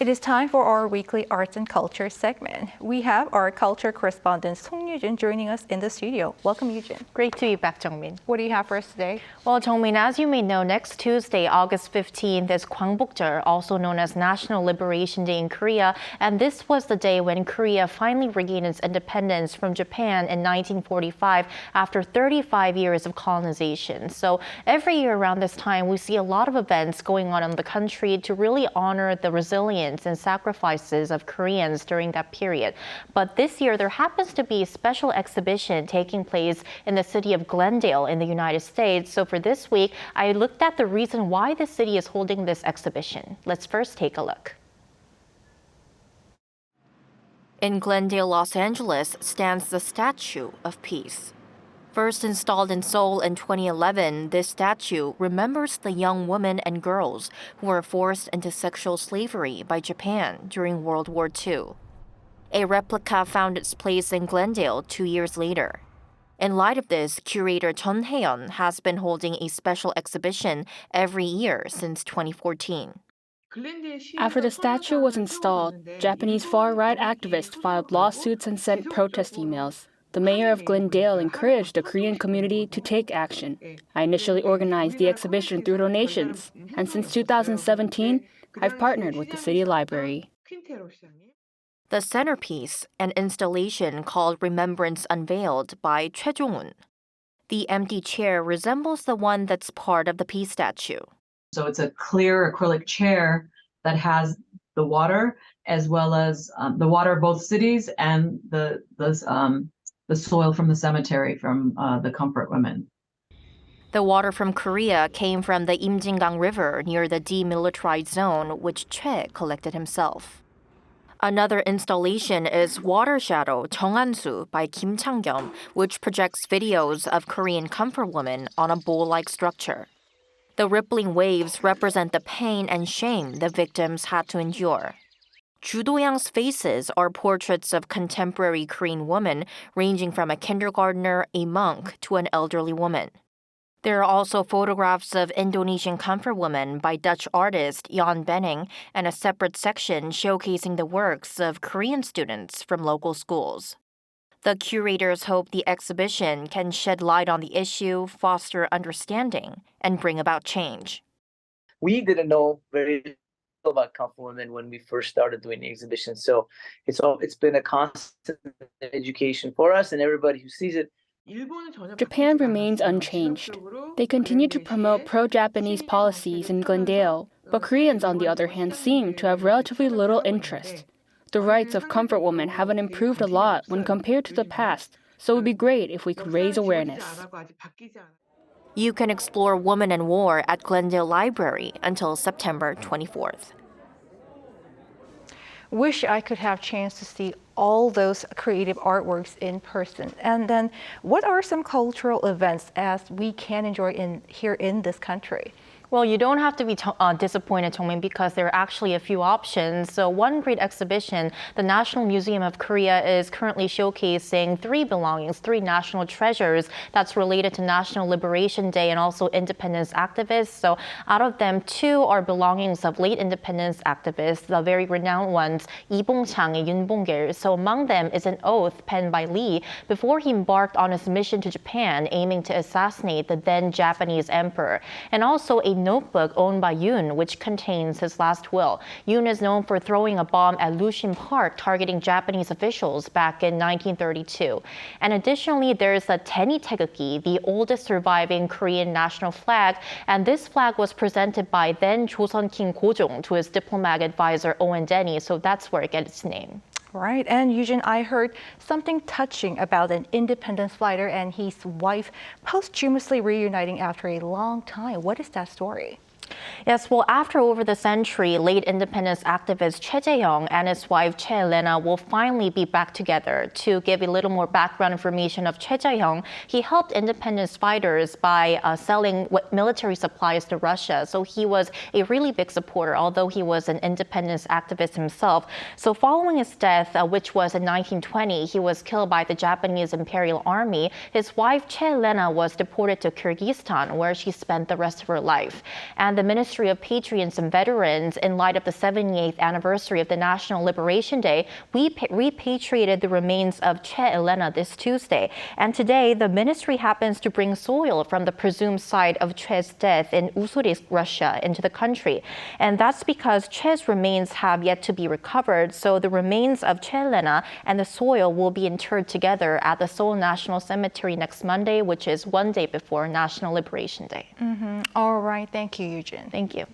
It is time for our weekly arts and culture segment. We have our culture correspondent Song Yoo-jin joining us in the studio. Welcome, Yoo-jin. Great to be back, Jung-min. What do you have for us today? Well, Jung-min, as you may know, next Tuesday, August 15th, is Gwangbokjeol, also known as National Liberation Day in Korea. And this was the day when Korea finally regained its independence from Japan in 1945 after 35 years of colonization. So every year around this time, we see a lot of events going on in the country to really honor the resilience and sacrifices of Koreans during that period. But this year, there happens to be a special exhibition taking place in the city of Glendale in the United States. So for this week, I looked at the reason why the city is holding this exhibition. Let's first take a look. In Glendale, Los Angeles, stands the Statue of Peace. First installed in Seoul in 2011, this statue remembers the young women and girls who were forced into sexual slavery by Japan during World War II. A replica found its place in Glendale 2 years later. In light of this, curator Chun Hae-yeon has been holding a special exhibition every year since 2014. After the statue was installed, Japanese far-right activists filed lawsuits and sent protest emails. The mayor of Glendale encouraged the Korean community to take action. I initially organized the exhibition through donations, and since 2017, I've partnered with the city library. The centerpiece, an installation called Remembrance Unveiled by Choi Jong-un. The empty chair resembles the one that's part of the peace statue. So it's a clear acrylic chair that has the water as well as the water of both cities and the soil from the cemetery from the Comfort Women. The water from Korea came from the Imjingang River near the demilitarized zone, which Choi collected himself. Another installation is Water Shadow 정한수 by Kim Chang-gyum, which projects videos of Korean comfort women on a bowl-like structure. The rippling waves represent the pain and shame the victims had to endure. Ju Do-young's faces are portraits of contemporary Korean women ranging from a kindergartner, a monk, to an elderly woman. There are also photographs of Indonesian comfort women by Dutch artist Jan Benning and a separate section showcasing the works of Korean students from local schools. The curators hope the exhibition can shed light on the issue, foster understanding, and bring about change. We didn't know very little about comfort women when we first started doing the exhibition, so it's been a constant education for us and everybody who sees it. Japan remains unchanged. They continue to promote pro-Japanese policies in Glendale, but Koreans, on the other hand, seem to have relatively little interest. The rights of comfort women haven't improved a lot when compared to the past, so it would be great if we could raise awareness. You can explore Woman and War at Glendale Library until September 24th. Wish I could have a chance to see all those creative artworks in person. And then what are some cultural events as we can enjoy here in this country? Well, you don't have to be disappointed, Jung-min, because there are actually a few options. So one great exhibition, the National Museum of Korea is currently showcasing three national treasures that's related to National Liberation Day and also independence activists. So out of them, 2 are belongings of late independence activists, the very renowned ones, Lee Bong-chang and Yoon Bong-gil. So among them is an oath penned by Lee before he embarked on his mission to Japan, aiming to assassinate the then Japanese emperor. And also a notebook owned by Yoon, which contains his last will. Yoon is known for throwing a bomb at Lushin Park, targeting Japanese officials back in 1932. And additionally, there's the Taegeukgi, the oldest surviving Korean national flag. And this flag was presented by then Joseon King Gojong to his diplomatic advisor Owen Denny, so that's where it gets its name. Right, and Yoo-jin, I heard something touching about an independence fighter and his wife posthumously reuniting after a long time. What is that story? Yes, well, after over the century, late independence activist Choi Jae-young and his wife Choi Elena will finally be back together. To give a little more background information of Choi Jae-young, he helped independence fighters by selling military supplies to Russia. So he was a really big supporter, although he was an independence activist himself. So following his death, which was in 1920, he was killed by the Japanese Imperial Army. His wife Choi Elena was deported to Kyrgyzstan, where she spent the rest of her life. And And the Ministry of Patriots and Veterans, in light of the 78th anniversary of the National Liberation Day, we repatriated the remains of Che Elena this Tuesday. And today, the ministry happens to bring soil from the presumed site of Che's death in Ussurisk, Russia, into the country. And that's because Che's remains have yet to be recovered, so the remains of Che Elena and the soil will be interred together at the Seoul National Cemetery next Monday, which is one day before National Liberation Day. All right, thank you, Yoo-jin. Thank you.